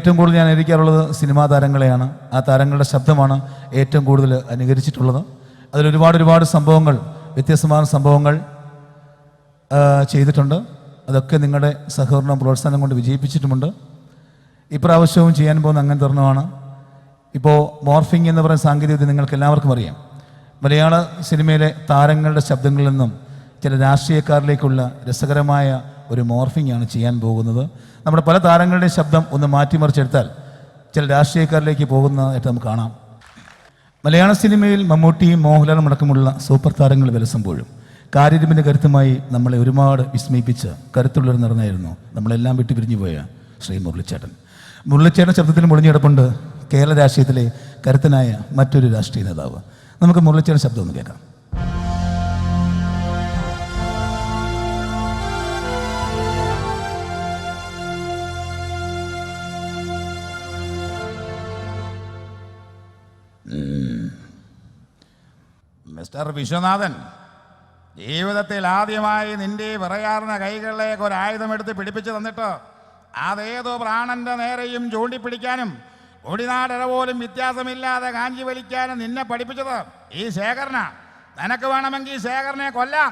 ഏറ്റവും കൂടുതൽ ഞാൻ അനുകരിക്കാറുള്ളത് സിനിമാ താരങ്ങളെയാണ്. ആ താരങ്ങളുടെ ശബ്ദമാണ് ഏറ്റവും കൂടുതൽ അനുകരിച്ചിട്ടുള്ളത്. അതിലൊരുപാട് സംഭവങ്ങൾ, വ്യത്യസ്തമായ സംഭവങ്ങൾ ചെയ്തിട്ടുണ്ട്. അതൊക്കെ നിങ്ങളുടെ സഹകരണം പ്രോത്സാഹനം കൊണ്ട് വിജയിപ്പിച്ചിട്ടുമുണ്ട്. ഇപ്രാവശ്യവും ചെയ്യാൻ പോകുന്ന അങ്ങനെ തരണമാണ്. ഇപ്പോൾ മോർഫിംഗ് എന്ന് പറയുന്ന സാങ്കേതികവിദ്യ നിങ്ങൾക്ക് എല്ലാവർക്കും അറിയാം. മലയാള സിനിമയിലെ താരങ്ങളുടെ ശബ്ദങ്ങളിൽ നിന്നും ചില രാഷ്ട്രീയക്കാരിലേക്കുള്ള രസകരമായ ഒരു മോർഫിംഗ് ആണ് ചെയ്യാൻ പോകുന്നത്. നമ്മുടെ പല താരങ്ങളുടെയും ശബ്ദം ഒന്ന് മാറ്റിമറിച്ചെടുത്താൽ ചില രാഷ്ട്രീയക്കാരിലേക്ക് പോകുന്നതായിട്ട് നമുക്ക് കാണാം. മലയാള സിനിമയിൽ മമ്മൂട്ടിയും മോഹൻലാലും അടക്കമുള്ള സൂപ്പർ താരങ്ങൾ വിലസുമ്പോഴും കാര്യരൂപിൻ്റെ കരുത്തുമായി നമ്മളെ ഒരുപാട് വിസ്മയിപ്പിച്ച് കരുത്തുള്ളൊരു നടനായിരുന്നു നമ്മളെല്ലാം വിട്ടു പിരിഞ്ഞു പോയ ശ്രീ മുരളിച്ചേട്ടൻ. മുരളിച്ചേട്ടൻ ശബ്ദത്തിൽ മുടിഞ്ഞിടപ്പുണ്ട് കേരള രാഷ്ട്രീയത്തിലെ കരുത്തനായ മറ്റൊരു രാഷ്ട്രീയ നേതാവ്. നമുക്ക് മുരളിച്ചേട്ടൻ ശബ്ദം ഒന്ന് കേൾക്കാം. മിസ്റ്റർ വിശ്വനാഥൻ, ജീവിതത്തിൽ ആദ്യമായി നിന്റെ വിറയാർന്ന കൈകളിലേക്ക് ഒരു ആയുധമെടുത്ത് പിടിപ്പിച്ചു തന്നിട്ട് അതേതോ പ്രാണന്റെ നേരെയും ചൂണ്ടിപ്പിടിക്കാനും ഒടിനാടര പോലും വ്യത്യാസമില്ലാതെ കാഞ്ചി വലിക്കാനും നിന്നെ പഠിപ്പിച്ചത് ഈ ശേഖരന. നിനക്ക് വേണമെങ്കിൽ ശേഖരനെ കൊല്ലാം,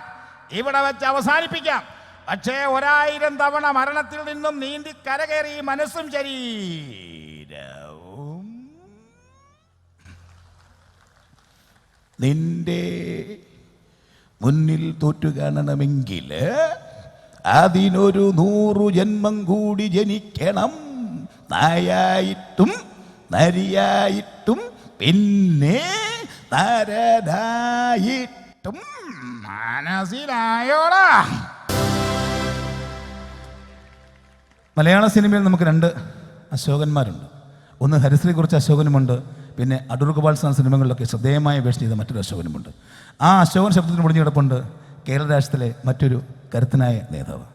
ഇവിടെ വെച്ച് അവസാനിപ്പിക്കാം. പക്ഷേ 1000 തവണ മരണത്തിൽ നിന്നും നീന്തി കരകയറി മനസ്സും ശരീരവും നിന്റെ മുന്നിൽ തോറ്റു കാണണമെങ്കിൽ അതിനൊരു 100 ജന്മം കൂടി ജനിക്കണം. നായായിട്ടും നരിയായിട്ടും പിന്നെ നരനായിട്ടും. മനസ്സിലായോടാ? മലയാള സിനിമയിൽ നമുക്ക് 2 അശോകന്മാരുണ്ട്. ഒന്ന് ഹരിശ്രീയെക്കുറിച്ച് അശോകനുമുണ്ട്, പിന്നെ അടൂർ ഗോപാൽ സാർ സിനിമകളിലൊക്കെ ശ്രദ്ധേയമായ വേഷം ചെയ്ത മറ്റൊരു അശോകനുമുണ്ട്. ആ അശോകൻ ശബ്ദത്തിന് മുടിഞ്ഞു കിടപ്പുണ്ട് കേരള രാഷ്ട്രത്തിലെ മറ്റൊരു കരുത്തനായ നേതാവ്.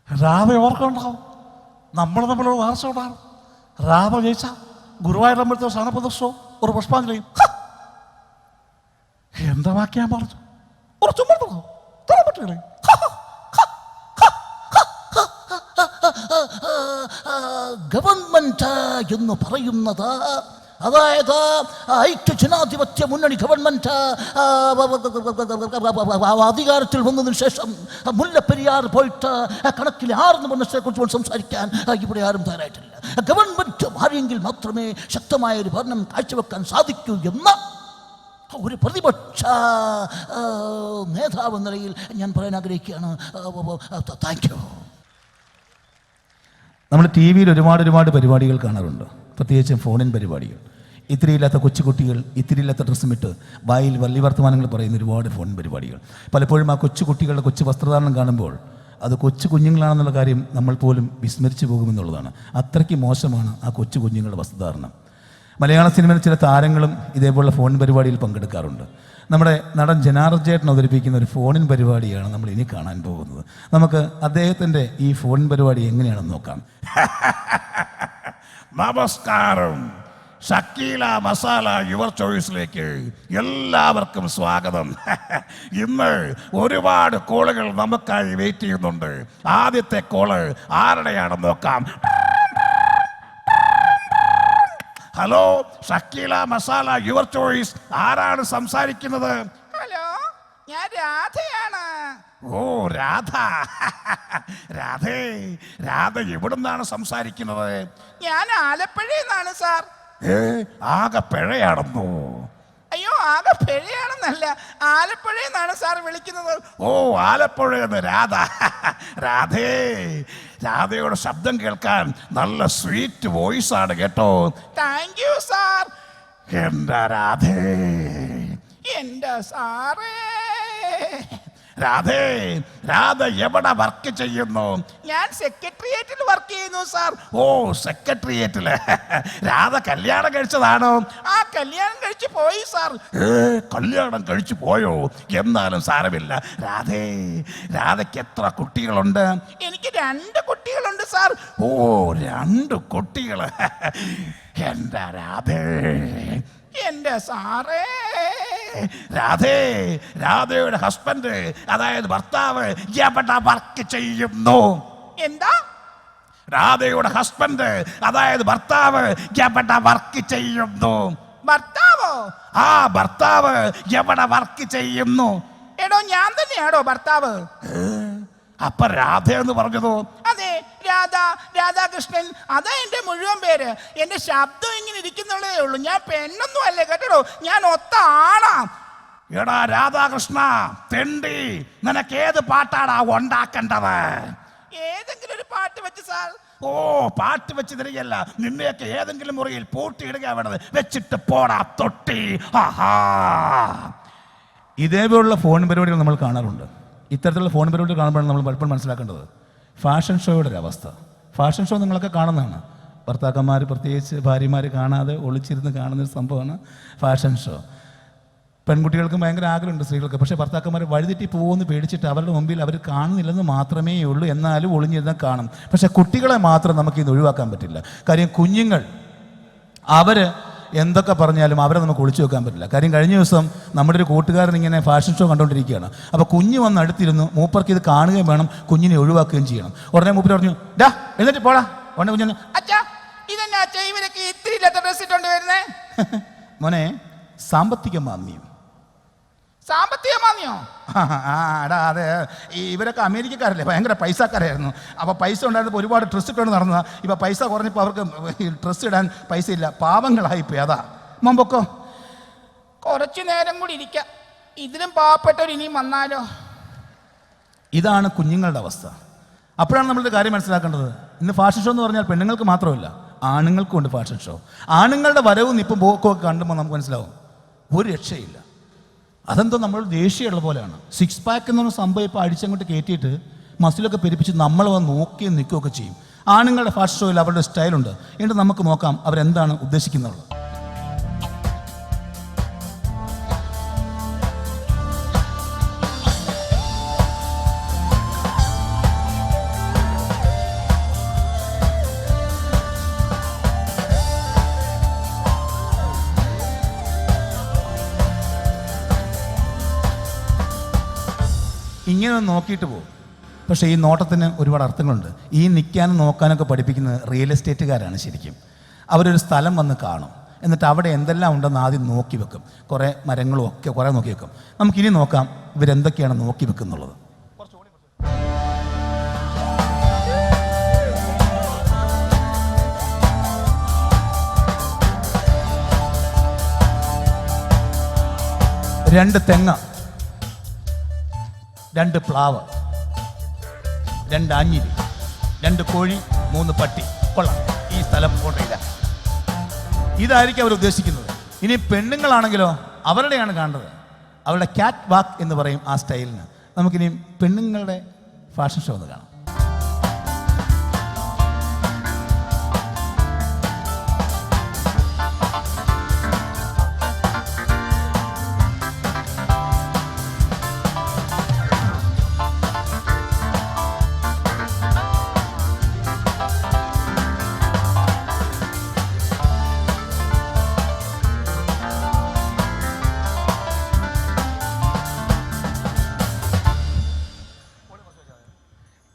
രാധ ഓർക്കുണ്ടാവും, നമ്മൾ തമ്മിലുള്ള വാർച്ച ഉണ്ടാകും. രാധ ജയിച്ച ഗുരുവായൂരമ്പലത്തെ സ്ഥാനപ്രദർശനവും ഒരു പുഷ്പാഞ്ജലിയും. എന്താ വാക്ക് ഞാൻ പറഞ്ഞു? ഒരു ചുമട്ടോ പറ്റുകളെ ഗവൺമെന്റ് എന്ന് പറയുന്നത്, അതായത് ഐക്യ ജനാധിപത്യ മുന്നണി ഗവൺമെന്റ് അധികാരത്തിൽ വന്നതിന് ശേഷം മുല്ലപ്പെരിയാർ പോയിട്ട് കണക്കിൽ 6 മനുഷ്യരെ കുറിച്ച് സംസാരിക്കാൻ ഇവിടെ ആരും തയ്യാറായിട്ടില്ല. ഗവൺമെന്റ് മാറിയെങ്കിൽ മാത്രമേ ശക്തമായ ഒരു ഭരണം കാഴ്ചവെക്കാൻ സാധിക്കൂ എന്ന ഒരു പ്രതിപക്ഷ നേതാവ് എന്ന നിലയിൽ ഞാൻ പറയാൻ ആഗ്രഹിക്കുകയാണ്. Thank you. നമ്മൾ ടി വിയിൽ ഒരുപാട് പരിപാടികൾ കാണാറുണ്ട്, പ്രത്യേകിച്ചും ഫോണിൻ പരിപാടികൾ. ഇത്തിരിയില്ലാത്ത കൊച്ചുകുട്ടികൾ ഇത്തിരിയില്ലാത്ത ഡ്രസ്സും ഇട്ട് വായിൽ വള്ളി വർത്തമാനങ്ങൾ പറയുന്ന ഒരുപാട് ഫോൺ പരിപാടികൾ. പലപ്പോഴും ആ കൊച്ചുകുട്ടികളുടെ കൊച്ചു വസ്ത്രധാരണം കാണുമ്പോൾ അത് കൊച്ചു കുഞ്ഞുങ്ങളാണെന്നുള്ള കാര്യം നമ്മൾ പോലും വിസ്മരിച്ചു പോകുമെന്നുള്ളതാണ്. അത്രയ്ക്ക് മോശമാണ് ആ കൊച്ചു കുഞ്ഞുങ്ങളുടെ വസ്ത്രധാരണം. മലയാള സിനിമയിൽ ചില താരങ്ങളും ഇതേപോലുള്ള ഫോൺ പരിപാടിയിൽ പങ്കെടുക്കാറുണ്ട്. നമ്മുടെ നടൻ ജനാർദ്ദനേട്ടൻ അവതരിപ്പിക്കുന്ന ഒരു ഫോണിൻ പരിപാടിയാണ് നമ്മൾ ഇനി കാണാൻ പോകുന്നത്. നമുക്ക് അദ്ദേഹത്തിൻ്റെ ഈ ഫോൺ പരിപാടി എങ്ങനെയാണെന്ന് നോക്കാം. നമസ്കാരം. ഷക്കീല മസാല യുവർ ചോയ്സിലേക്ക് എല്ലാവർക്കും സ്വാഗതം. ഇന്ന് ഒരുപാട് കോളുകൾ നമുക്കായി വെയിറ്റ് ചെയ്യുന്നുണ്ട്. ആദ്യത്തെ കോള് ആരുടെയാണെന്ന് നോക്കാം. Hello, Shakeela masala your choice, ആരാണ് സംസാരിക്കുന്നത്? ഹലോ, ഞാൻ രാധയാണ്. ഓ രാധ. രാധ എവിടുന്നാണ് സംസാരിക്കുന്നത്? ഞാൻ ആലപ്പുഴയിൽ നിന്നാണ് സാർ. ആകെ പിഴയാണെന്നോ? അയ്യോ, ആകെ പിഴയാണെന്നല്ല, ആലപ്പുഴയിൽ നിന്നാണ് സാർ വിളിക്കുന്നത്. ഓ ആലപ്പുഴയെന്ന് രാധ. രാധയുടെ ശബ്ദം കേൾക്കാൻ നല്ല സ്വീറ്റ് വോയിസ് ആണ് കേട്ടോ. Thank you sir. എന്താ രാധേ? എന്റെ സാറേ, രാധേ, രാധ എവിടെ വർക്ക് ചെയ്യുന്നു? ഞാൻ സെക്രട്ടേറിയറ്റിൽ വർക്ക് ചെയ്യുന്നു സാർ. ഓ, സെക്രട്ടേറിയറ്റില്. രാധ കല്യാണം കഴിച്ചതാണോ? ആ, കല്യാണം കഴിച്ചു പോയി സാർ. കല്യാണം കഴിച്ചു പോയോ? എന്നാലും സാരമില്ല. രാധേ, രാധയ്ക്ക് എത്ര കുട്ടികളുണ്ട്? എനിക്ക് 2 കുട്ടികളുണ്ട് സാർ. ഓ, 2 കുട്ടികള്. എന്താ രാധേ, എന്റെ സാറേ. രാധേ, രാധയുടെ ഹസ്ബൻഡ്, അതായത് ഭർത്താവ് എവിടെ വർക്ക് ചെയ്യുന്നു? എന്താ? രാധയുടെ ഹസ്ബൻഡ്, അതായത് ഭർത്താവ് എവിടെ വർക്ക് ചെയ്യുന്നു? ഭർത്താവോ? ആ, ഭർത്താവ് എവിടെ വർക്ക് ചെയ്യുന്നു? എടോ, ഞാൻ തന്നെയാണോ ഭർത്താവ്? അപ്പൊ രാധ എന്ന് പറഞ്ഞതോ? അതെ, രാധ, രാധാകൃഷ്ണൻ, അതാ എന്റെ മുഴുവൻ പേര്. എന്റെ ശബ്ദം ഇങ്ങനെ ഇരിക്കുന്നുള്ളതേ ഉള്ളൂ. ഞാൻ പെണ്ണൊന്നും അല്ലേ കേട്ടോ, ഞാൻ ഒത്ത ആണാ. എടാ രാധാകൃഷ്ണ, തെണ്ടി, നിനക്ക് ഏത് പാട്ടാടാ ഉണ്ടാക്കേണ്ടത്? ഏതെങ്കിലും ഒരു പാട്ട് വെച്ച് സാർ. ഓ, പാട്ട് വെച്ച് തരികയല്ല, നിന്നെയൊക്കെ ഏതെങ്കിലും മുറിയിൽ പൂട്ടിയിടുക വേണ്ടത്. വെച്ചിട്ട് പോടാ തൊട്ടി. ആഹാ, ഇതേപോലുള്ള ഫോൺ പരിപാടികൾ നമ്മൾ കാണാറുണ്ട്. ഇത്തരത്തിലുള്ള ഫോൺ പരിപാടികൾ കാണുമ്പോഴാണ് നമ്മൾ പലപ്പോഴും മനസ്സിലാക്കേണ്ടത് ഫാഷൻ ഷോയുടെ ഒരു അവസ്ഥ. ഫാഷൻ ഷോ നിങ്ങളൊക്കെ കാണുന്നതാണ്. ഭർത്താക്കന്മാർ, പ്രത്യേകിച്ച് ഭാര്യമാർ കാണാതെ ഒളിച്ചിരുന്ന് കാണുന്നൊരു സംഭവമാണ് ഫാഷൻ ഷോ. പെൺകുട്ടികൾക്ക് ഭയങ്കര ആഗ്രഹമുണ്ട്, സ്ത്രീകൾക്ക്. പക്ഷേ ഭർത്താക്കന്മാർ വഴിതെറ്റി പോകുമെന്ന് പേടിച്ചിട്ട് അവരുടെ മുമ്പിൽ അവർ കാണുന്നില്ലെന്ന് മാത്രമേ ഉള്ളൂ. എന്നാലും ഒളിഞ്ഞിരുന്നാൽ കാണും. പക്ഷേ കുട്ടികളെ മാത്രം നമുക്കിന്ന് ഒഴിവാക്കാൻ പറ്റില്ല. കാര്യം കുഞ്ഞുങ്ങൾ അവർ എന്തൊക്കെ പറഞ്ഞാലും അവരെ നമുക്ക് ഒളിച്ചു വെക്കാൻ പറ്റില്ല. കാര്യം കഴിഞ്ഞ ദിവസം നമ്മുടെ ഒരു കൂട്ടുകാരൻ ഇങ്ങനെ ഫാഷൻ ഷോ കണ്ടുകൊണ്ടിരിക്കുകയാണ്. അപ്പോൾ കുഞ്ഞ് വന്ന് അടുത്തിരുന്നു. മൂപ്പർക്ക് ഇത് കാണുകയും വേണം, കുഞ്ഞിനെ ഒഴിവാക്കുകയും ചെയ്യണം. ഉടനെ മൂപ്പർ പറഞ്ഞു, ഡാ എന്നിട്ട് പോടാ. ഉടനെ കുഞ്ഞു, അച്ഛാ, ഇതെന്നാ അച്ഛാ ഇവരൊക്കെ ഇത്തിരി ഇല്ലാത്ത ഡ്രസ് ഇട്ടോണ്ട് വരുന്നേ? മോനെ, സാമ്പത്തിക മാന്ദ്യം. സാമ്പത്തിക മാന്ദ്യോ? എടാ, അതെ, ഇവരൊക്കെ അമേരിക്കക്കാരല്ലേ, ഭയങ്കര പൈസക്കാരായിരുന്നു. അപ്പോൾ പൈസ ഉണ്ടായിരുന്നപ്പോൾ ഒരുപാട് ഡ്രസ്സ് ഇട്ടുകൊണ്ട് നടന്നതാ. ഇപ്പോൾ പൈസ കുറഞ്ഞപ്പോൾ അവർക്ക് ഡ്രസ്സ് ഇടാൻ പൈസ ഇല്ല, പാവങ്ങളായിപ്പോയി. അതാ മമ്പൊക്കോ. കുറച്ചു നേരം കൂടി ഇരിക്കാം, ഇതിലും പാവപ്പെട്ടവർ ഇനിയും വന്നാലോ. ഇതാണ് കുഞ്ഞുങ്ങളുടെ അവസ്ഥ. അപ്പോഴാണ് നമ്മളൊരു കാര്യം മനസ്സിലാക്കേണ്ടത്. ഇന്ന് ഫാഷൻ ഷോ എന്ന് പറഞ്ഞാൽ പെണ്ണുങ്ങൾക്ക് മാത്രമല്ല, ആണുങ്ങൾക്കും ഉണ്ട് ഫാഷൻ ഷോ. ആണുങ്ങളുടെ വരവും ഇപ്പം പോക്കും ഒക്കെ കണ്ടുമ്പോൾ നമുക്ക് മനസ്സിലാവും ഒരു രക്ഷയില്ല. അതെന്തോ നമ്മൾ ദേഷ്യമുള്ള പോലെയാണ്. 6 പാക്ക് എന്നൊരു സംഭവം ഇപ്പോൾ അടിച്ചങ്ങോട്ട് കയറ്റിയിട്ട് മസിലൊക്കെ പെരുപ്പിച്ച് നമ്മൾ വന്ന് നോക്കിയും നിൽക്കുകയൊക്കെ ചെയ്യും. ആണുങ്ങളുടെ ഫാഷൻ ഷോയിൽ അവരുടെ സ്റ്റൈലുണ്ട്. എന്നിട്ട് നമുക്ക് നോക്കാം അവരെന്താണ് ഉദ്ദേശിക്കുന്നത്. ഇങ്ങനെ ഒന്ന് നോക്കിയിട്ട് പോകും. പക്ഷേ ഈ നോട്ടത്തിന് ഒരുപാട് അർത്ഥങ്ങളുണ്ട്. ഈ നിൽക്കാനും നോക്കാനൊക്കെ പഠിപ്പിക്കുന്നത് റിയൽ എസ്റ്റേറ്റുകാരാണ് ശരിക്കും. അവരൊരു സ്ഥലം വന്ന് കാണും, എന്നിട്ട് അവിടെ എന്തെല്ലാം ഉണ്ടെന്ന് ആദ്യം നോക്കി വെക്കും. കുറേ മരങ്ങളും ഒക്കെ കുറേ നോക്കി വെക്കും. നമുക്കിനി നോക്കാം ഇവരെന്തൊക്കെയാണ് നോക്കി വെക്കുന്നുള്ളത്. രണ്ട് തെങ്ങ, 2 പ്ലാവ്, 2 ആഞ്ഞിലി, 2 കോഴി, 3 പട്ടി. കൊള്ളാം, ഈ സ്ഥലം കൊണ്ടില്ല. ഇതായിരിക്കും അവർ ഉദ്ദേശിക്കുന്നത്. ഇനി പെണ്ണുങ്ങളാണെങ്കിലോ അവരുടെയാണ് കാണുന്നത്. അവരുടെ ക്യാറ്റ് വാക്ക് എന്ന് പറയും ആ സ്റ്റൈലിന്. നമുക്കിനി പെണ്ണുങ്ങളുടെ ഫാഷൻ ഷോ ഒന്ന് കാണാം.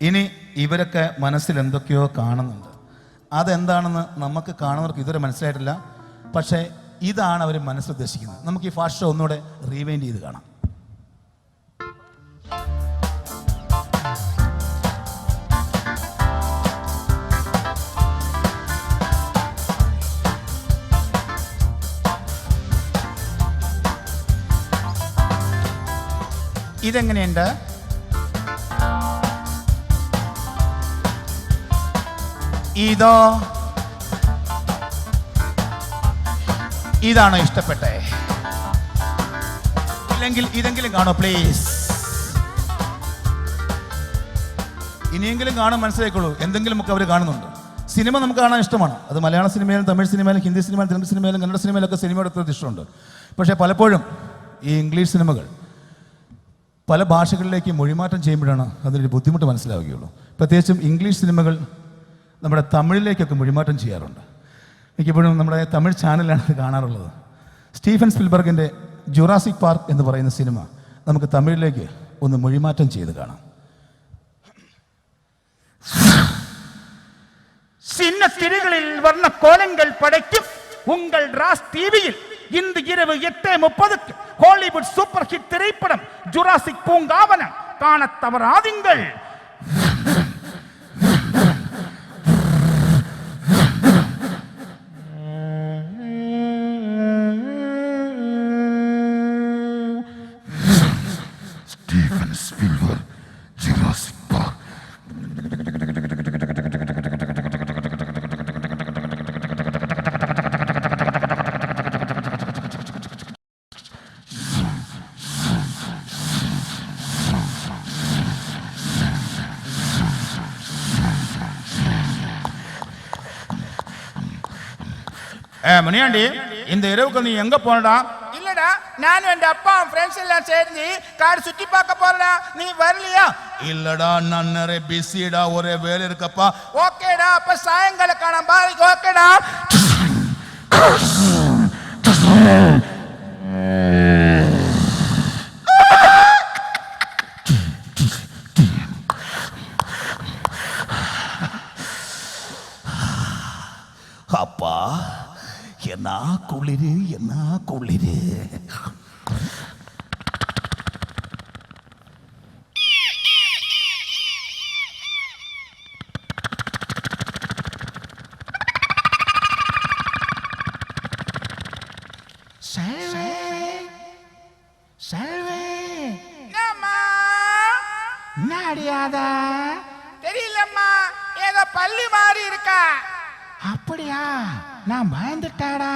ഇനി ഇവരൊക്കെ മനസ്സിൽ എന്തൊക്കെയോ കാണുന്നുണ്ട്. അതെന്താണെന്ന് നമുക്ക് കാണുന്നവർക്ക് ഇതുവരെ മനസ്സിലായിട്ടില്ല. പക്ഷേ ഇതാണ് അവർ മനസ്സുദ്ദേശിക്കുന്നത്. നമുക്ക് ഈ ഫാസ്റ്റ് ഷോ ഒന്നുകൂടെ റീവൈൻഡ് ചെയ്ത് കാണാം. ഇതെങ്ങനെയുണ്ട്? ഇതോ? ഇതാണോ ഇഷ്ടപ്പെട്ടെ? ഇല്ലെങ്കിൽ ഇതെങ്കിലും കാണോ പ്ലീസ്. ഇനിയെങ്കിലും കാണാൻ മനസ്സിലാക്കുള്ളൂ, എന്തെങ്കിലുമൊക്കെ അവർ കാണുന്നുണ്ട്. സിനിമ നമുക്ക് കാണാൻ ഇഷ്ടമാണ്. അത് മലയാള സിനിമയിലും തമിഴ് സിനിമയിലും ഹിന്ദി സിനിമയിലും തെലുങ്ക് സിനിമയിലും കന്നഡ സിനിമയിലൊക്കെ സിനിമയുടെ ഒത്തിരി ഇഷ്ടമുണ്ട്. പക്ഷേ പലപ്പോഴും ഈ ഇംഗ്ലീഷ് സിനിമകൾ പല ഭാഷകളിലേക്ക് മൊഴിമാറ്റം ചെയ്യുമ്പോഴാണ് അതിനൊരു ബുദ്ധിമുട്ട് മനസ്സിലാവുകയുള്ളൂ. പ്രത്യേകിച്ചും ഇംഗ്ലീഷ് സിനിമകൾ നമ്മുടെ തമിഴിലേക്കൊക്കെ മൊഴിമാറ്റം ചെയ്യാറുണ്ട്. മിക്കപ്പോഴും നമ്മുടെ തമിഴ് ചാനലിലാണ് ഇത് കാണാറുള്ളത്. സ്റ്റീഫൻ സ്പിൽബർഗിൻ്റെ ജുറാസിക് പാർക്ക് എന്ന് പറയുന്ന സിനിമ നമുക്ക് തമിഴിലേക്ക് ഒന്ന് മൊഴിമാറ്റം ചെയ്ത് കാണാം. சின்ன திரைகளில் வர்ண கோலங்கள் படைக்கும் உங்கள் ராஸ் டிவியில் இன்று இரவு 8:30 ஹாலிவுட் சூப்பர் ஹிட் திரைப்படம் ஜுராசிக் பூங்காவனம் காண தவறாதீங்கள். Steven Spielberg, Jurassic Park. Muniyandi, இந்த இரவுக்கு நீ எங்க போனடா? இல்லடா, நானும் என் அப்பா ஃப்ரெண்ட்ஸ் எல்லாம் சேர்ந்து காடு சுத்தி பார்க்க போறடா. நீ வரலையா? இல்லடா, நான் நிறைய பிஸிடா, ஒரே வேலை இருக்கப்பா. ஓகேடா, அப்ப சாயங்காலம் காணாம பாய். ஓகேடா. அப்பா, என்ன குளிரு, என்ன குளிரு. அடியாதா தெரியலம்மா, ஏதோ பள்ளி மாறி இருக்கா. அப்படியா? நான் பயந்துட்டாடா.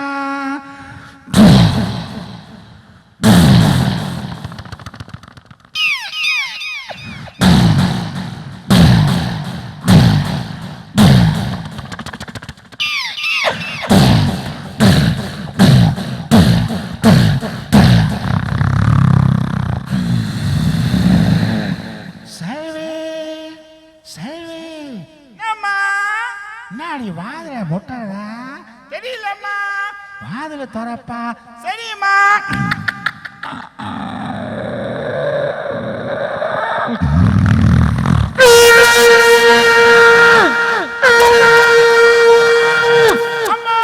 நாடி வாதில முட்டதா தெரியலம்மா. வாதில தரப்பா. சரிம்மா. அம்மா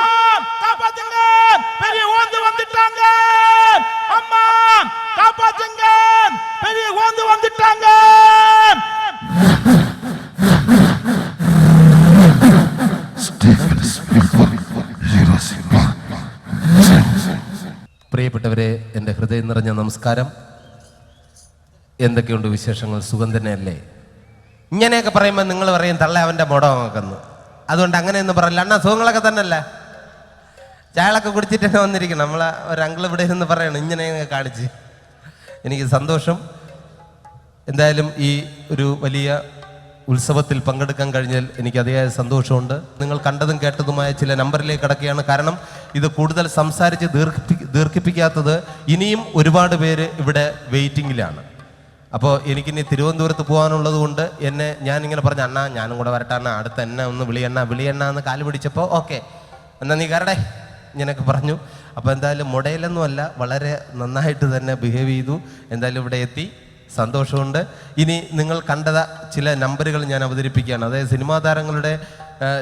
காப்பாத்துங்க, பெரிய ஓந்து வந்துட்டாங்க. அம்மா காப்பாத்துங்க, பெரிய ஓந்து வந்துட்டாங்க. പ്രിയപ്പെട്ടവരെ, എൻ്റെ ഹൃദയം നിറഞ്ഞ നമസ്കാരം. എന്തൊക്കെയുണ്ട് വിശേഷങ്ങൾ? സുഖം തന്നെയല്ലേ? ഇങ്ങനെയൊക്കെ പറയുമ്പോൾ നിങ്ങൾ പറയും തള്ള അവൻ്റെ മുടമാക്കുന്നു. അതുകൊണ്ട് അങ്ങനെയൊന്നും പറയില്ല. അണ്ണാ സുഖങ്ങളൊക്കെ തന്നെയല്ല. ചായകളൊക്കെ കുടിച്ചിട്ട് തന്നെ വന്നിരിക്കണം. നമ്മളെ ഒരു അങ്കിൾ ഇവിടെ ഇരുന്ന് പറയണം ഇങ്ങനെയൊക്കെ കാണിച്ച്. എനിക്ക് സന്തോഷം. എന്തായാലും ഈ ഒരു വലിയ ഉത്സവത്തിൽ പങ്കെടുക്കാൻ കഴിഞ്ഞാൽ എനിക്ക് അതിയായ സന്തോഷമുണ്ട്. നിങ്ങൾ കണ്ടതും കേട്ടതുമായ ചില നമ്പറിലേക്ക് കടക്കുകയാണ്. കാരണം ഇത് കൂടുതൽ സംസാരിച്ച് ദീർഘിപ്പിക്കാത്തത് ഇനിയും ഒരുപാട് പേര് ഇവിടെ വെയിറ്റിങ്ങിലാണ്. അപ്പോൾ എനിക്കിനി തിരുവനന്തപുരത്ത് പോകാനുള്ളത് കൊണ്ട് ഞാനിങ്ങനെ പറഞ്ഞു, അണ്ണാ ഞാനും കൂടെ വരട്ടെ അണ്ണാ, അടുത്ത എന്നെ ഒന്ന് വിളിയണ്ണ എന്ന് കാല് പിടിച്ചപ്പോൾ ഓക്കെ എന്നാൽ നീ കരടേ ഇങ്ങനെയൊക്കെ പറഞ്ഞു. അപ്പോൾ എന്തായാലും മുടയിലൊന്നുമല്ല, വളരെ നന്നായിട്ട് തന്നെ ബിഹേവ് ചെയ്തു. എന്തായാലും ഇവിടെ എത്തി, സന്തോഷമുണ്ട്. ഇനി നിങ്ങൾ കണ്ടത ചില നമ്പറുകൾ ഞാൻ അവതരിപ്പിക്കുകയാണ്. അതായത് സിനിമാ താരങ്ങളുടെ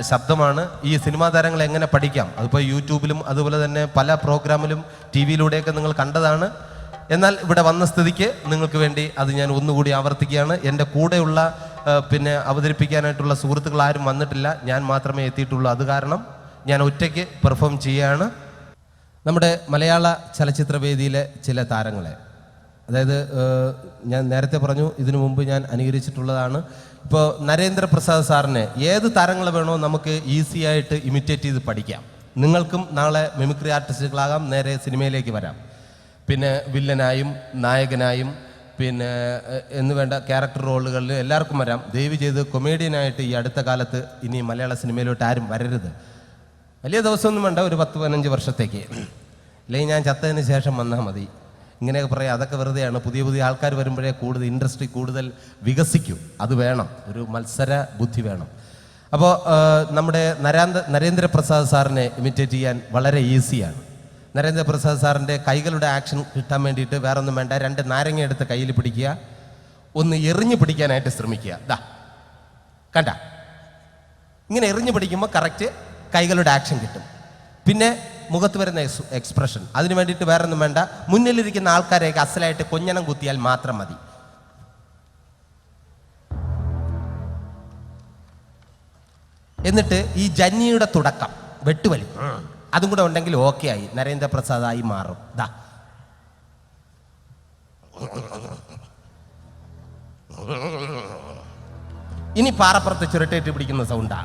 ശബ്ദമാണ്. ഈ സിനിമാ താരങ്ങളെ എങ്ങനെ പഠിക്കാം, അതിപ്പോൾ യൂട്യൂബിലും അതുപോലെ തന്നെ പല പ്രോഗ്രാമിലും ടി വിയിലൂടെയൊക്കെ നിങ്ങൾ കണ്ടതാണ്. എന്നാൽ ഇവിടെ വന്ന സ്ഥിതിക്ക് നിങ്ങൾക്ക് വേണ്ടി അത് ഞാൻ ഒന്നുകൂടി ആവർത്തിക്കുകയാണ്. എൻ്റെ കൂടെയുള്ള അവതരിപ്പിക്കാനായിട്ടുള്ള സുഹൃത്തുക്കൾ ആരും വന്നിട്ടില്ല, ഞാൻ മാത്രമേ എത്തിയിട്ടുള്ളൂ. അത് കാരണം ഞാൻ ഒറ്റയ്ക്ക് പെർഫോം ചെയ്യുകയാണ്. നമ്മുടെ മലയാള ചലച്ചിത്രവേദിയിലെ ചില താരങ്ങളെ, അതായത് ഞാൻ നേരത്തെ പറഞ്ഞു, ഇതിനു മുമ്പ് ഞാൻ അനുകരിച്ചിട്ടുള്ളതാണ്. ഇപ്പോൾ നരേന്ദ്രപ്രസാദ് സാറിനെ ഏത് താരങ്ങൾ വേണോ നമുക്ക് ഈസി ആയിട്ട് ഇമിറ്റേറ്റ് ചെയ്ത് പഠിക്കാം. നിങ്ങൾക്കും നാളെ മിമിക്രി ആർട്ടിസ്റ്റുകളാകാം, നേരെ സിനിമയിലേക്ക് വരാം. പിന്നെ വില്ലനായും നായകനായും പിന്നെ എന്ന് വേണ്ട ക്യാരക്ടർ റോളുകളിൽ എല്ലാവർക്കും വരാം. ദയവ് ചെയ്ത് കൊമേഡിയനായിട്ട് ഈ അടുത്ത കാലത്ത് ഇനി മലയാള സിനിമയിലോട്ട് ആരും വരരുത്. വലിയ ദിവസമൊന്നും വേണ്ട, ഒരു 10-15 വർഷത്തേക്ക്, അല്ലെങ്കിൽ ഞാൻ ചത്തതിന് ശേഷം വന്നാൽ മതി. ഇങ്ങനെയൊക്കെ പറയാം, അതൊക്കെ വെറുതെയാണ്. പുതിയ പുതിയ ആൾക്കാർ വരുമ്പോഴേ കൂടുതൽ ഇൻഡസ്ട്രി കൂടുതൽ വികസിക്കും. അത് വേണം, ഒരു മത്സര ബുദ്ധി വേണം. അപ്പോൾ നമ്മുടെ നരേന്ദ്രപ്രസാദ് സാറിനെ ഇമിറ്റേറ്റ് ചെയ്യാൻ വളരെ ഈസിയാണ്. നരേന്ദ്രപ്രസാദ് സാറിൻ്റെ കൈകളുടെ ആക്ഷൻ കിട്ടാൻ വേണ്ടിയിട്ട് വേറെ ഒന്നും വേണ്ട, 2 നാരങ്ങ എടുത്ത് കയ്യിൽ പിടിക്കുക, ഒന്ന് എറിഞ്ഞു പിടിക്കാനായിട്ട് ശ്രമിക്കുക. ദാ കണ്ട, ഇങ്ങനെ എറിഞ്ഞു പിടിക്കുമ്പോൾ കറക്റ്റ് കൈകളുടെ ആക്ഷൻ കിട്ടും. പിന്നെ മുഖത്ത് വരുന്ന എക്സ്പ്രഷൻ, അതിന് വേണ്ടിയിട്ട് വേറെ ഒന്നും വേണ്ട, മുന്നിലിരിക്കുന്ന ആൾക്കാരെയൊക്കെ അസലായിട്ട് കൊഞ്ഞണം കുത്തിയാൽ മാത്രം മതി. എന്നിട്ട് ഈ ജന്നിയുടെ തുടക്കം വെട്ടുവലി അതും കൂടെ ഉണ്ടെങ്കിൽ ഓക്കെ ആയി, നരേന്ദ്രപ്രസാദായി മാറും. ദാ ഇനി പാറപ്പുറത്ത് ചുരട്ടേറ്റ് പിടിക്കുന്ന സൗണ്ടാ.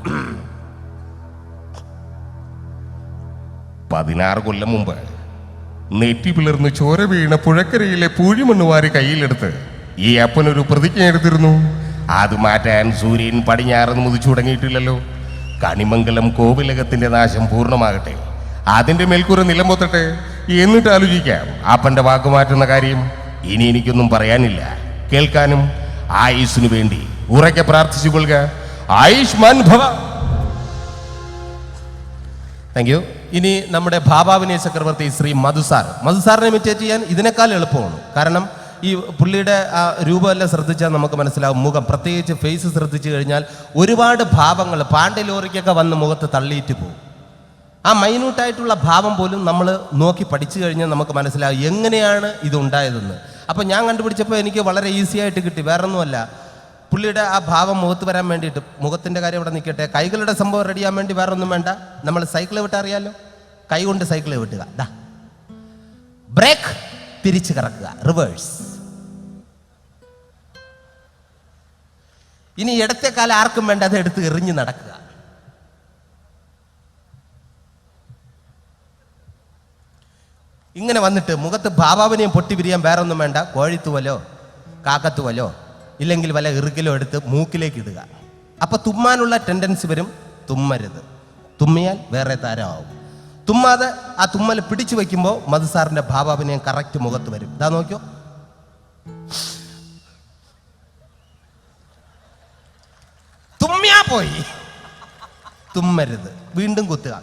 16 കൊല്ലം മുമ്പ് നെറ്റി പിളർന്ന് ചോര വീണ പുഴക്കരയിലെ പൂഴിമണ്ണ് വാരി കയ്യിലെടുത്ത് ഈ അപ്പനൊരു പ്രതിജ്ഞ എടുത്തിരുന്നു. അത് മാറ്റാൻ സൂര്യൻ പടിഞ്ഞാറ് മുതിച്ചു തുടങ്ങിയിട്ടില്ലല്ലോ. കണിമംഗലം കോവിലകത്തിന്റെ നാശം പൂർണ്ണമാകട്ടെ, അതിന്റെ മേൽക്കൂര നിലംപൊത്തട്ടെ, എന്നിട്ട് ആലോചിക്കാം അപ്പന്റെ വാക്ക് മാറ്റുന്ന കാര്യം. ഇനി എനിക്കൊന്നും പറയാനില്ല, കേൾക്കാനും ആയുസ്സിനു വേണ്ടി ഉറക്കെ പ്രാർത്ഥിച്ചു കൊള്ളുക. ആയുഷ്മാൻ ഭവ. Thank you. ഇനി നമ്മുടെ ഭാവാഭിനയ ചക്രവർത്തി ശ്രീ മധുസാറിനെ ഇമിറ്റേറ്റ് ചെയ്യാൻ ഇതിനേക്കാൾ എളുപ്പമാണ്. കാരണം ഈ പുള്ളിയുടെ ആ രൂപമെല്ലാം ശ്രദ്ധിച്ചാൽ നമുക്ക് മനസ്സിലാവും. മുഖം, പ്രത്യേകിച്ച് ഫേസ് ശ്രദ്ധിച്ചു കഴിഞ്ഞാൽ ഒരുപാട് ഭാവങ്ങൾ പാണ്ഡ്യ ലോറിക്കൊക്കെ വന്ന് മുഖത്ത് തള്ളിയിട്ട് പോകും. ആ മൈന്യൂട്ടായിട്ടുള്ള ഭാവം പോലും നമ്മൾ നോക്കി പഠിച്ചു കഴിഞ്ഞാൽ നമുക്ക് മനസ്സിലാവും എങ്ങനെയാണ് ഇതുണ്ടായതെന്ന്. അപ്പോൾ ഞാൻ കണ്ടുപിടിച്ചപ്പോൾ എനിക്ക് വളരെ ഈസി ആയിട്ട് കിട്ടി. വേറൊന്നുമല്ല, പുള്ളിയുടെ ആ ഭാവം മുഖത്ത് വരാൻ വേണ്ടിയിട്ട്, മുഖത്തിൻ്റെ കാര്യം ഇവിടെ നിൽക്കട്ടെ, കൈകളുടെ സംഭവം റെഡി ചെയ്യാൻ വേണ്ടി വേറെ ഒന്നും വേണ്ട. നമ്മൾ സൈക്കിൾ വിട്ടാൽ അറിയാമല്ലോ, കൈ കൊണ്ട് സൈക്കിൾ വിട്ടുക. ദാ ബ്രേക്ക്, തിരിച്ച് കറക്കുക, റിവേഴ്സ്. ഇനി ഇടത്തെ കാലം ആർക്കും വേണ്ട, അത് എടുത്ത് എറിഞ്ഞ് നടക്കുക. ഇങ്ങനെ വന്നിട്ട് മുഖത്ത് ഭാവാഭിനയം പൊട്ടി പിരിയാൻ വേറെ ഒന്നും വേണ്ട, കോഴിത്തുവലോ കാക്കത്തുവലോ ഇല്ലെങ്കിൽ വല്ല ഇറുകിലോ എടുത്ത് മൂക്കിലേക്ക് ഇടുക. അപ്പൊ തുമ്മാനുള്ള ടെൻഡൻസി വരും. തുമ്മരുത്, തുമ്മിയാൽ വേറെ താരമാവും. തുമ്മാതെ ആ തുമ്മൽ പിടിച്ചു വയ്ക്കുമ്പോൾ മധുസാറിന്റെ ഭാവാഭിനയം കറക്റ്റ് മുഖത്ത് വരും. ഇതാ നോക്കിയോ, തുമ്മിയാ പോയി, തുമ്മരുത്, വീണ്ടും കുത്തുക.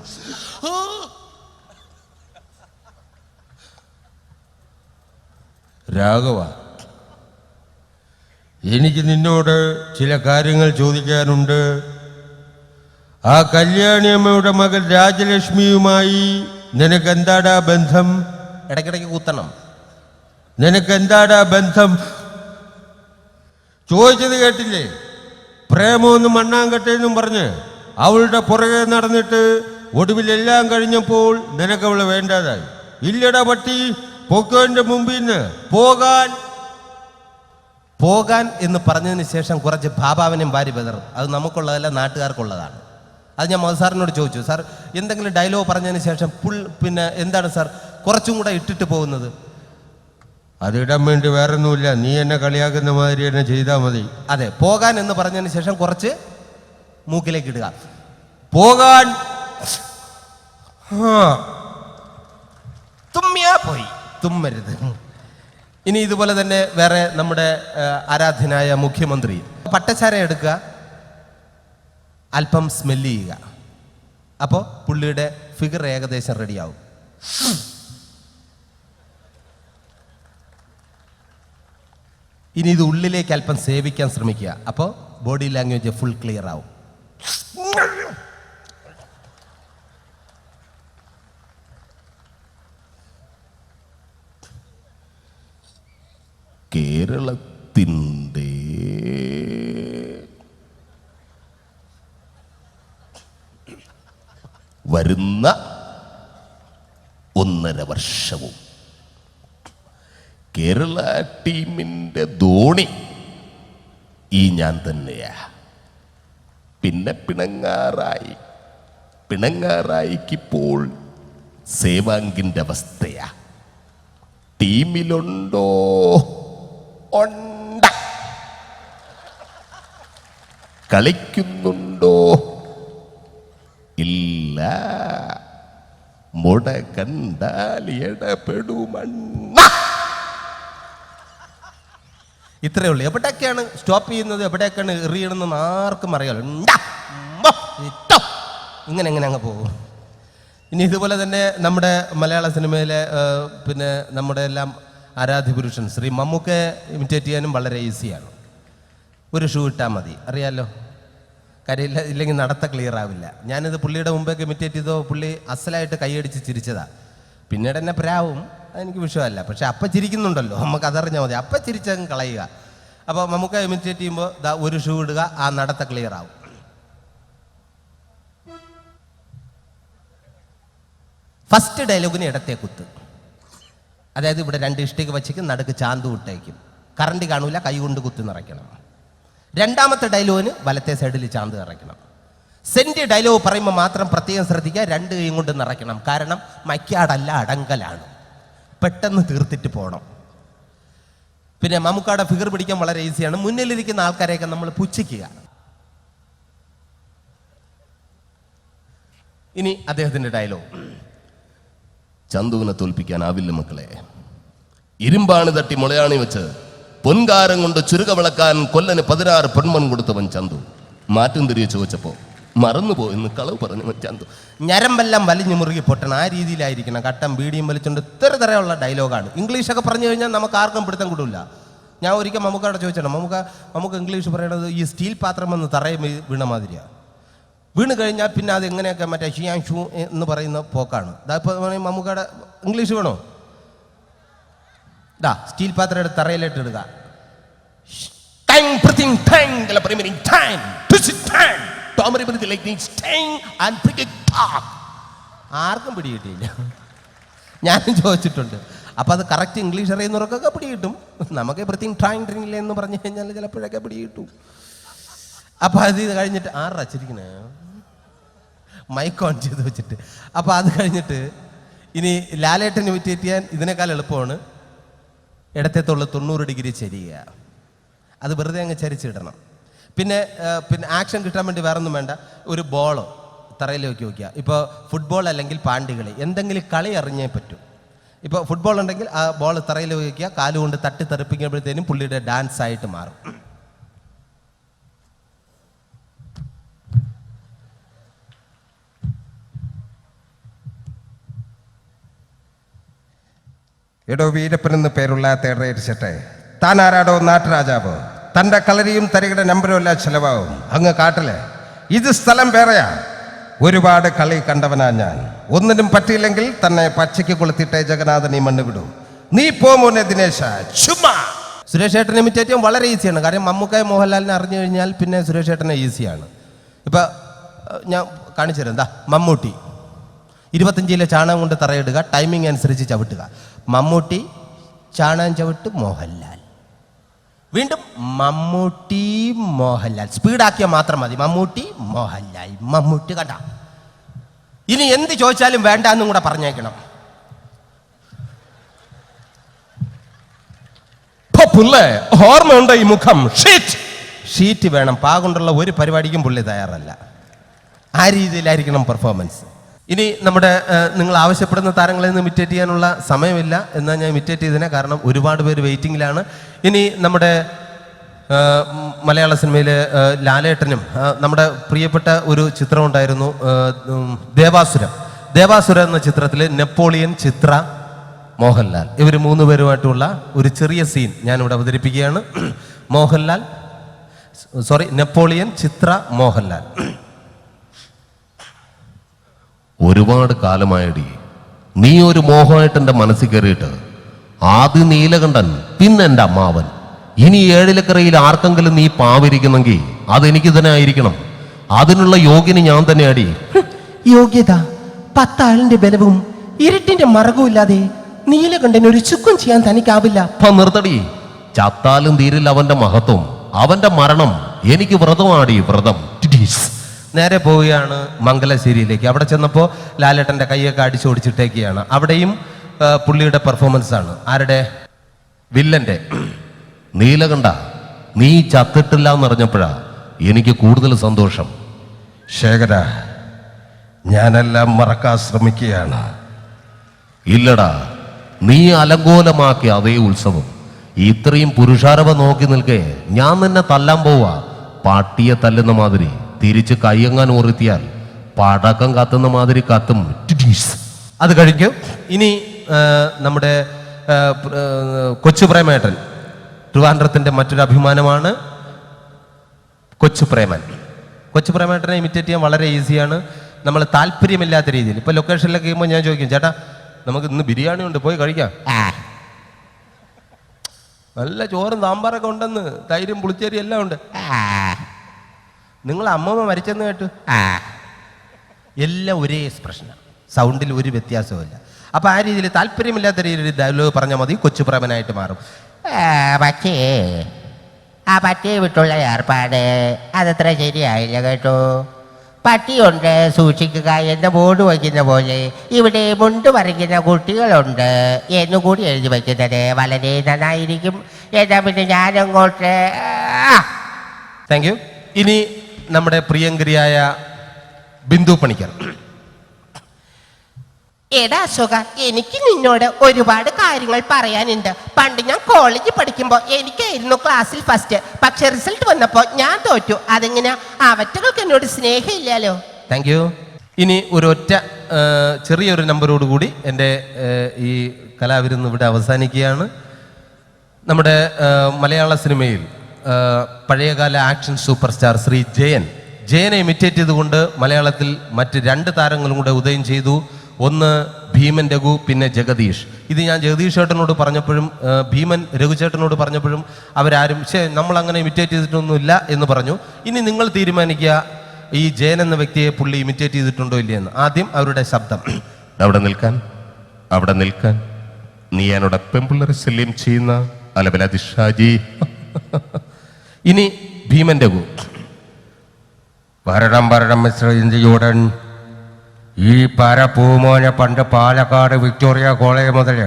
രാഘവ, എനിക്ക് നിന്നോട് ചില കാര്യങ്ങൾ ചോദിക്കാനുണ്ട്. ആ കല്യാണിയമ്മയുടെ മകൾ രാജലക്ഷ്മിയുമായി നിനക്കെന്താടാ ബന്ധം? ഇടയ്ക്കിടയ്ക്ക് കുത്തണം. നിനക്കെന്താടാ ബന്ധം? ചോദിച്ചത് കേട്ടില്ലേ? പ്രേമമൊന്നും മണ്ണാങ്കട്ടെന്നും പറഞ്ഞ് അവളുടെ പുറകെ നടന്നിട്ട് ഒടുവിൽ എല്ലാം കഴിഞ്ഞപ്പോൾ നിനക്കവളെ വേണ്ടാതായി. ഇല്ലടാ പട്ടി, പൊക്കോന്റെ മുമ്പിൽ നിന്ന് പോകാൻ എന്ന് പറഞ്ഞതിന് ശേഷം കുറച്ച് ഭാവാവിനെയും ഭാര്യ ബദറും. അത് നമുക്കുള്ളതല്ല, നാട്ടുകാർക്കുള്ളതാണ്. അത് ഞാൻ മധുസാറിനോട് ചോദിച്ചു, സാർ എന്തെങ്കിലും ഡയലോഗ് പറഞ്ഞതിന് ശേഷം പിന്നെ എന്താണ് സാർ കുറച്ചും കൂടെ ഇട്ടിട്ട് പോകുന്നത്? അതിടാൻ വേണ്ടി വേറൊന്നുമില്ല, നീ എന്നെ കളിയാക്കുന്ന മാതിരി എന്നെ ചെയ്താൽ മതി. അതെ, പോകാൻ എന്ന് പറഞ്ഞതിന് ശേഷം കുറച്ച് മൂക്കിലേക്ക് ഇടുക. പോകാൻ തുമ്മിയാ പോയി, തുമ്മരുത്. ഇനി ഇതുപോലെ തന്നെ വേറെ നമ്മുടെ ആരാധ്യനായ മുഖ്യമന്ത്രി പട്ടച്ചാര എടുക്കുക, അല്പം സ്മെല്ല് ചെയ്യുക. അപ്പോൾ പുള്ളിയുടെ ഫിഗർ ഏകദേശം റെഡിയാവും. ഇനി ഇത് ഉള്ളിലേക്ക് അല്പം സേവിക്കാൻ ശ്രമിക്കുക. അപ്പോൾ ബോഡി ലാംഗ്വേജ് ഫുൾ ക്ലിയർ ആവും. കേരളത്തിൻ്റെ വരുന്ന 1.5 വർഷവും കേരള ടീമിൻ്റെ ധോണി ഈ ഞാൻ തന്നെയാ. പിന്നെ പിണങ്ങാറായിക്കിപ്പോൾ സേവാങ്കിൻ്റെ അവസ്ഥയാ. ടീമിലുണ്ടോ ഉണ്ട്. കളിക്കുന്നുണ്ടോ? ഇല്ല. മുട കണ്ടാൽ ഇടപെടുമണ്ണ. ഇത്രയേ ഉള്ളൂ. എവിടെയൊക്കെയാണ് സ്റ്റോപ്പ് ചെയ്യുന്നത്, എവിടെയൊക്കെയാണ് എറിയണമെന്ന് ആർക്കും അറിയാലോ. ഇങ്ങനെ അങ്ങ് പോകും. ഇനി ഇതുപോലെ തന്നെ നമ്മുടെ മലയാള സിനിമയിലെ പിന്നെ നമ്മുടെ എല്ലാം ആരാധ്യപുരുഷൻ ശ്രീ മമ്മൂക്കയെ ഇമിറ്റേറ്റ് ചെയ്യാനും വളരെ ഈസിയാണ്. ഒരു ഷൂ ഇട്ടാൽ മതി, അറിയാലോ. കാര്യമില്ല, ഇല്ലെങ്കിൽ നടത്ത ക്ലിയർ ആവില്ല. ഞാനിത് പുള്ളിയുടെ മുമ്പൊക്കെ ഇമിറ്റേറ്റ് ചെയ്തോ പുള്ളി അസലായിട്ട് കൈയടിച്ച് ചിരിച്ചതാ. പിന്നീട് എന്നെ പ്രാവും, അതെനിക്ക് വിഷയമല്ല. പക്ഷെ അപ്പം ചിരിക്കുന്നുണ്ടല്ലോ, നമുക്ക് അതറിഞ്ഞാൽ മതി. അപ്പം ചിരിച്ചങ്ങ് കളയുക. അപ്പോൾ നമുക്ക് ഇമിറ്റേറ്റ് ചെയ്യുമ്പോൾ ദാ ഒരു ഷൂ ഇടുക, ആ നടത്ത ക്ലിയർ ആവും. ഫസ്റ്റ് ഡയലോഗിന് ഇടത്തെ കുത്ത്, അതായത് ഇവിടെ 2 ഇഷ്ടിക വച്ചേക്കും, നടുക്ക് ചാന്ത് വിട്ടേക്കും. കറണ്ട് കാണൂല, കൈ കൊണ്ട് കുത്തി നിറയ്ക്കണം. രണ്ടാമത്തെ ഡയലോഗിന് വലത്തെ സൈഡിൽ ചാന്ത് നിറയ്ക്കണം. സെന്റ് ഡയലോഗ് പറയുമ്പോൾ മാത്രം പ്രത്യേകം ശ്രദ്ധിക്കുക, 2 കൈയും കൊണ്ട് നിറയ്ക്കണം. കാരണം മൈക്കാടല്ല, അടങ്കലാണ്, പെട്ടെന്ന് തീർത്തിട്ട് പോകണം. പിന്നെ മമ്മൂക്കാടെ ഫിഗർ പിടിക്കാൻ വളരെ ഈസിയാണ്. മുന്നിലിരിക്കുന്ന ആൾക്കാരെയൊക്കെ നമ്മൾ പുച്ഛിക്കുക. ഇനി അദ്ദേഹത്തിന്റെ ഡയലോഗ്. ചന്തുവിനെ തോൽപ്പിക്കാനാവില്ല മക്കളെ. ഇരുമ്പാണ് തട്ടി മുളയാണി വെച്ച് പൊൻകാരം കൊണ്ട് ചുരുക വിളക്കാൻ കൊല്ലന് 16 പൊന്മൺ കൊടുത്തവൻ ചന്തു. മാറ്റം തിരികെ ചോദിച്ചപ്പോ മറന്നുപോയെന്ന് കളവ് പറഞ്ഞു ചന്തു. ഞരമ്പെല്ലാം വലിഞ്ഞു മുറുകി പൊട്ടണം, ആ രീതിയിലായിരിക്കണം. കട്ടം ബീഡിയും വലിച്ചുകൊണ്ട് ഇത്തരത്തിലുള്ള ഡയലോഗാണ്. ഇംഗ്ലീഷൊക്കെ പറഞ്ഞു കഴിഞ്ഞാൽ നമുക്ക് ആർക്കും പിടുത്തം കിട്ടില്ല. ഞാൻ ഒരിക്കൽ മമ്മൂക്കയോട് ചോദിച്ചാണ്, നമുക്ക് ഇംഗ്ലീഷ് പറയണത് ഈ സ്റ്റീൽ പാത്രം എന്ന് തറയും വീണ മാതിരിയാണ്. വീണ് കഴിഞ്ഞാൽ പിന്നെ അത് എങ്ങനെയൊക്കെ മറ്റേ ഷിയാൻ ഷൂ എന്ന് പറയുന്ന പോക്കാണ്. ഇപ്പോൾ മമ്മൂക്കയുടെ ഇംഗ്ലീഷ് വേണോ? സ്റ്റീൽ പാത്രം എടുത്ത് തറയിലിട്ട് ഇടുക. ആർക്കും പിടികിട്ടിയില്ല. ഞാനും ചോദിച്ചിട്ടുണ്ട്. അപ്പം അത് കറക്റ്റ് ഇംഗ്ലീഷ് അറിയുന്നവർക്കൊക്കെ പിടികിട്ടും. നമുക്ക് പ്രത്യേകം ട്രാങ് എന്ന് പറഞ്ഞു കഴിഞ്ഞാൽ ചിലപ്പോഴൊക്കെ പിടികിട്ടും. അപ്പം അത് കഴിഞ്ഞിട്ട് ആറച്ചിരിക്കണേ മൈക്ക് ഓൺ ചെയ്ത് വെച്ചിട്ട്. അപ്പം അത് കഴിഞ്ഞിട്ട് ഇനി ലാലേട്ടൻ ഇമിറ്റേറ്റ് ചെയ്യാൻ ഇതിനേക്കാൾ എളുപ്പമാണ് ഇടത്തേത്തുള്ള 90 ഡിഗ്രി ചരിയുക. അത് വെറുതെ അങ്ങ് ചരിച്ചിടണം. പിന്നെ ആക്ഷൻ കിട്ടാൻ വേണ്ടി വേറെ ഒന്നും വേണ്ട. ഒരു ബോളോ തറയിലേക്ക് വയ്ക്കുക. ഇപ്പോൾ ഫുട്ബോൾ അല്ലെങ്കിൽ പാണ്ടികളി, എന്തെങ്കിലും കളി അറിഞ്ഞേ പറ്റൂ. ഇപ്പോൾ ഫുട്ബോൾ ഉണ്ടെങ്കിൽ ആ ബോൾ തറയിൽ വയ്ക്കുക, കാലുകൊണ്ട് തട്ടി തെറിപ്പിക്കുമ്പോഴത്തേനും പുള്ളിയുടെ ഡാൻസ് ആയിട്ട് മാറും. എടോ വീരപ്പൻ എന്ന് പേരുള്ള തേടേരിച്ചട്ടെ, താൻ ആരാടോ നാട്ടുരാജാവോ? തൻ്റെ കളരിയും തരികയുടെ നമ്പരും എല്ലാം ചിലവാകും അങ്ങ് കാട്ടിലെ. ഇത് സ്ഥലം വേറെയാ. ഒരുപാട് കളി കണ്ടവനാ ഞാൻ. ഒന്നിനും പറ്റിയില്ലെങ്കിൽ തന്നെ പച്ചയ്ക്ക് കൊളുത്തിട്ടേ ജഗന്നാഥൻ ഈ മണ്ണ് വിടൂ. നീ പോമോനെ ദിനേശ ചുമ്മാ. സുരേഷ് ഏട്ടനെ ഇമിറ്റേറ്റ് ചെയ്യാൻ വളരെ ഈസിയാണ്. കാരണം മമ്മൂക്കായ മോഹൻലാലിനെ അറിഞ്ഞു കഴിഞ്ഞാൽ പിന്നെ സുരേഷ് ഏട്ടനെ ഈസിയാണ്. ഇപ്പം ഞാൻ കാണിച്ചു തരാം. എന്താ മമ്മൂട്ടി 25 കിലോ ചാണകം കൊണ്ട് തറയിടുക, ടൈമിംഗ് അനുസരിച്ച് ചവിട്ടുക. മമ്മൂട്ടി ചാണകം ചവിട്ട് മോഹൻലാൽ, വീണ്ടും മമ്മൂട്ടി മോഹൻലാൽ. സ്പീഡാക്കിയാൽ മാത്രം മതി. മമ്മൂട്ടി മോഹൻലാൽ, മമ്മൂട്ടി. കണ്ട, ഇനി എന്ത് ചോദിച്ചാലും വേണ്ട എന്നും കൂടെ പറഞ്ഞേക്കണം. ഓർമ്മയുണ്ടോ ഈ മുഖം? ഷീറ്റ് വേണം. പാകൊണ്ടുള്ള ഒരു പരിപാടിക്കും പുള്ളി തയ്യാറല്ല. ആ രീതിയിലായിരിക്കണം പെർഫോമൻസ്. ഇനി നമ്മുടെ നിങ്ങൾ ആവശ്യപ്പെടുന്ന താരങ്ങളെ നിന്ന് ഇമിറ്റേറ്റ് ചെയ്യാനുള്ള സമയമില്ല. എന്നാൽ ഞാൻ ഇമിറ്റേറ്റ് ചെയ്തതിനെ, കാരണം ഒരുപാട് പേര് വെയിറ്റിങ്ങിലാണ്. ഇനി നമ്മുടെ മലയാള സിനിമയിലെ ലാലേട്ടനും നമ്മുടെ പ്രിയപ്പെട്ട ഒരു ചിത്രം ഉണ്ടായിരുന്നു, ദേവാസുരം. ദേവാസുരം എന്ന ചിത്രത്തിൽ നെപ്പോളിയൻ, ചിത്ര, മോഹൻലാൽ, ഇവർ 3 പേരുമായിട്ടുള്ള ഒരു ചെറിയ സീൻ ഞാനിവിടെ അവതരിപ്പിക്കുകയാണ്. നെപ്പോളിയൻ, ചിത്ര, മോഹൻലാൽ. ഒരുപാട് കാലമായടി നീ ഒരു മോഹമായിട്ട് എൻ്റെ മനസ്സിൽ കയറിയിട്ട്. ആദ്യം നീലകണ്ഠൻ, പിന്നെ എൻ്റെ അമ്മാവൻ. ഇനി 7 ആർക്കെങ്കിലും നീ പാവിരിക്കുന്നെങ്കിൽ അതെനിക്ക് തന്നെ ആയിരിക്കണം. അതിനുള്ള യോഗ്യന് ഞാൻ തന്നെ അടി. യോഗ്യത 10 ആളിന്റെ ബലവും ഇരുട്ടിന്റെ മറകവും ഇല്ലാതെ നീലകണ്ഠൻ ഒരു ചുക്കും ചെയ്യാൻ തനിക്കാവില്ല. നിർത്തടി. ചത്താലും തീരില്ല അവന്റെ മഹത്വം. അവന്റെ മരണം എനിക്ക് വ്രതമാടി, വ്രതം. നേരെ പോവുകയാണ് മംഗലശ്ശേരിയിലേക്ക്. അവിടെ ചെന്നപ്പോൾ ലാലേട്ടൻ്റെ കൈയൊക്കെ അടിച്ചോടിച്ചിട്ടേക്കുകയാണ്. അവിടെയും പുള്ളിയുടെ പെർഫോമൻസ് ആണ്. ആരുടെ? വില്ലൻ്റെ. നീലകണ്ഠ, നീ ചത്തിട്ടില്ല എന്നറിഞ്ഞപ്പോഴാ എനിക്ക് കൂടുതൽ സന്തോഷം. ശേഖര, ഞാനെല്ലാം മറക്കാൻ ശ്രമിക്കുകയാണ്. ഇല്ലടാ, നീ അലങ്കോലമാക്കിയ അതേ ഉത്സവം ഇത്രയും പുരുഷാരവ നോക്കി നിൽക്കേ ഞാൻ നിന്നെ തല്ലാൻ പോവാ. പട്ടിയെ തല്ലുന്ന മാതിരി തിരിച്ച് കയ്യങ്ങാൻ ഓർത്തിയാൽ പടക്കം കത്തുന്ന മാതിരി കത്തും. അത് കഴിഞ്ഞു. ഇനി നമ്മുടെ കൊച്ചു പ്രേമേട്ടൻ, ട്രിവാൻഡ്രത്തിൻ്റെ മറ്റൊരു അഭിമാനമാണ് കൊച്ചു പ്രേമൻ. കൊച്ചു പ്രേമേട്ടനെ ഇമിറ്റേറ്റ് ചെയ്യാൻ വളരെ ഈസിയാണ്. നമ്മൾ താല്പര്യമില്ലാത്ത രീതിയിൽ ഇപ്പോൾ ലൊക്കേഷനിലൊക്കെ ചെയ്യുമ്പോൾ ഞാൻ ചോദിക്കും, ചേട്ടാ നമുക്ക് ഇന്ന് ബിരിയാണി ഉണ്ട്, പോയി കഴിക്കാം. നല്ല ചോറും സാമ്പാറൊക്കെ ഉണ്ടെന്ന്, തൈരും പുളിച്ചേരി എല്ലാം ഉണ്ട്. നിങ്ങൾ അമ്മമ്മ മരിച്ചെന്ന് കേട്ടു. എല്ലാം ഒരേ എക്സ്പ്രഷനാണ്, സൗണ്ടിൽ ഒരു വ്യത്യാസവുമില്ല. അപ്പം ആ രീതിയിൽ താല്പര്യമില്ലാത്ത രീതിയിൽ ഡയലോഗ് പറഞ്ഞാൽ മതി, കൊച്ചു പ്രേമനായിട്ട് മാറും. പക്ഷേ ആ പട്ടിയെ വിട്ടുള്ള ഏർപ്പാട് അതത്ര ശരിയായില്ല കേട്ടോ. പട്ടിയുണ്ട് സൂക്ഷിക്കുക എന്ന ബോർഡ് വയ്ക്കുന്ന പോലെ ഇവിടെ മുണ്ട് പറിക്കുന്ന കുട്ടികളുണ്ട് എന്നുകൂടി എഴുതി വയ്ക്കുന്നത് വളരെ നന്നായിരിക്കും. എന്നാ പിന്നെ ഞാനങ്ങോട്ട് താങ്ക് യു. ഇനി നമ്മുടെ പ്രിയങ്കരിയായ ബിന്ദു പണിക്കർ. എടാ അശോക, എനിക്ക് നിന്നോട് ഒരുപാട് കാര്യങ്ങൾ പറയാനുണ്ട്. പണ്ട് ഞാൻ കോളേജിൽ പഠിക്കുമ്പോൾ എനിക്കായിരുന്നു ക്ലാസ്സിൽ ഫസ്റ്റ്. പക്ഷെ റിസൾട്ട് വന്നപ്പോൾ ഞാൻ തോറ്റു. അതെങ്ങനെ? അവറ്റകൾക്ക് എന്നോട് സ്നേഹമില്ലല്ലോ. Thank you. ഇനി ഒരൊറ്റ ചെറിയൊരു നമ്പരോടുകൂടി എൻ്റെ ഈ കലാവിരുന്ന് ഇവിടെ അവസാനിക്കുകയാണ്. നമ്മുടെ മലയാള സിനിമയിൽ പഴയകാല ആക്ഷൻ സൂപ്പർ സ്റ്റാർ ശ്രീ ജയനെ ഇമിറ്റേറ്റ് ചെയ്തുകൊണ്ട് മലയാളത്തിൽ മറ്റ് 2 താരങ്ങളും കൂടെ ഉദയം ചെയ്തു. ഒന്ന് ഭീമൻ രഘു, പിന്നെ ജഗദീഷ്. ഇത് ഞാൻ ജഗദീഷ് ചേട്ടനോട് പറഞ്ഞപ്പോഴും ഭീമൻ രഘു ചേട്ടനോട് പറഞ്ഞപ്പോഴും അവരാരും നമ്മളങ്ങനെ ഇമിറ്റേറ്റ് ചെയ്തിട്ടൊന്നുമില്ല എന്ന് പറഞ്ഞു. ഇനി നിങ്ങൾ തീരുമാനിക്കുക, ഈ ജയൻ എന്ന വ്യക്തിയെ പുള്ളി ഇമിറ്റേറ്റ് ചെയ്തിട്ടുണ്ടോ ഇല്ലയെന്ന്. ആദ്യം അവരുടെ ശബ്ദം. അവിടെ നിൽക്കാൻ നീ എന്നോട് പെമ്പിള്ളേരെ ശല്യം ചെയ്യുന്ന അലബലാദി ഷാജി. ഇനി ഭീമൻ രഘു. ഭരണം മിസ്റ്റർ ഇന്ത്യയോടൻ, ഈ പരപ്പൂമോനെ പണ്ട് പാലക്കാട് വിക്ടോറിയ കോളേജ് മുതൽ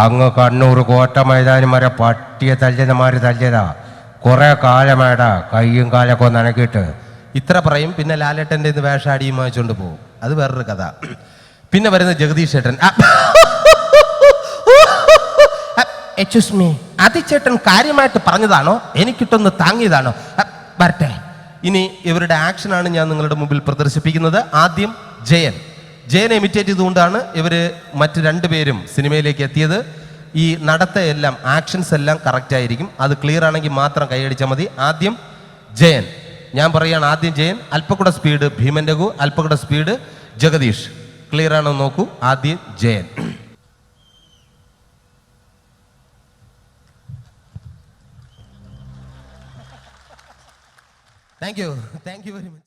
അങ്ങ് കണ്ണൂർ കോട്ട മൈതാനം വരെ പട്ടിയെ തല്ലുന്നമാര് തല്ലിയതാ. കുറെ കാലമേടാ കയ്യും കാലൊക്കെ നനക്കിയിട്ട്. ഇത്ര പറയും, പിന്നെ ലാലേട്ടൻ്റെ ഇന്ന് വേഷാടിയും വാങ്ങിച്ചുകൊണ്ട് പോകും. അത് വേറൊരു കഥ. പിന്നെ വരുന്ന ജഗദീഷ് ചേട്ടൻ. എക്സ്ക്യൂസ് മീ, ചേട്ടൻ കാര്യമായിട്ട് പറഞ്ഞതാണോ എനിക്കിട്ടൊന്ന് താങ്ങിയതാണോ? വരട്ടെ. ഇനി ഇവരുടെ ആക്ഷനാണ് ഞാൻ നിങ്ങളുടെ മുമ്പിൽ പ്രദർശിപ്പിക്കുന്നത്. ആദ്യം ജയനെ ഇമിറ്റേറ്റ് ചെയ്തുകൊണ്ടാണ് ഇവർ മറ്റ് 2 പേരും സിനിമയിലേക്ക് എത്തിയത്. ഈ നടത്തയെല്ലാം ആക്ഷൻസ് എല്ലാം കറക്റ്റ് ആയിരിക്കും. അത് ക്ലിയർ ആണെങ്കിൽ മാത്രം കൈയടിച്ചാൽ മതി. ആദ്യം ജയൻ. ഞാൻ പറയുകയാണ്, ആദ്യം ജയൻ. അല്പക്കൂടെ സ്പീഡ് ഭീമൻ രഘു, അല്പക്കൂടെ സ്പീഡ് ജഗദീഷ്. ക്ലിയർ ആണോ നോക്കൂ. ആദ്യം Jayan. Thank you very much.